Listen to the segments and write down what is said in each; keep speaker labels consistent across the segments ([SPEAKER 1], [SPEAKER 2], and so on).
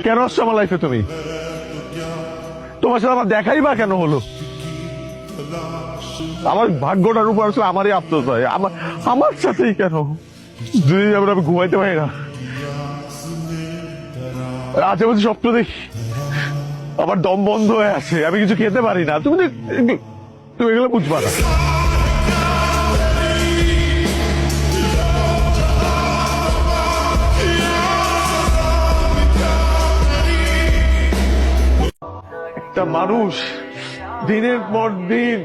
[SPEAKER 1] কেন আসছো আমার লাইফে তুমি? তোমার সাথে আমার দেখাই বা কেন হলো? আমার ভাগ্যটার উপর আসলে আমারই আফসোস হয়। আমার সাথেই কেন? দুদিন যাবে আমি ঘুমাইতে পারি না, আজে বাজে স্বপ্ন দেখি, আমার দম বন্ধ হয়ে আছে, আমি কিছু খেতে পারি না। তুমি এগুলো বুঝবা না। একটা মানুষ দিনের পর দিন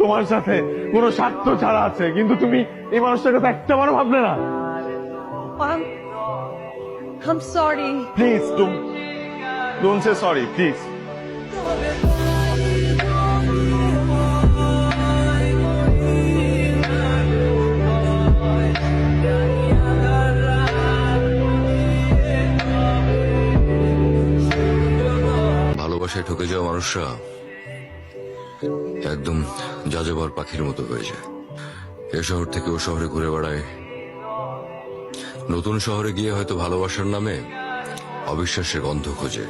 [SPEAKER 1] তোমার সাথে কোনো স্বার্থ ছাড়া আছে, কিন্তু তুমি এই মানুষটার কথা একটা বারও ভাবলে না।
[SPEAKER 2] I'm sorry.
[SPEAKER 1] Please don't say sorry, please.
[SPEAKER 3] ভালোবাসায় ঠকে যাওয়া মানুষরা একদম যাযাবর পাখির মতো হয়ে যায়। এ শহর থেকে ও শহরে ঘুরে বেড়ায়, নতুন শহরে গিয়ে হয়তো ভালোবাসার নামে অবিশ্বাসের গন্ধ খোঁজে।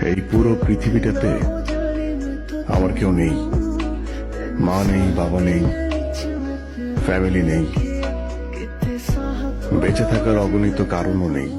[SPEAKER 4] এই পুরো পৃথিবীটাতে আমার কেউ নেই, মা নেই, বাবা নেই, ফ্যামিলি নেই, বেঁচে থাকার অগণিত কারণও নেই।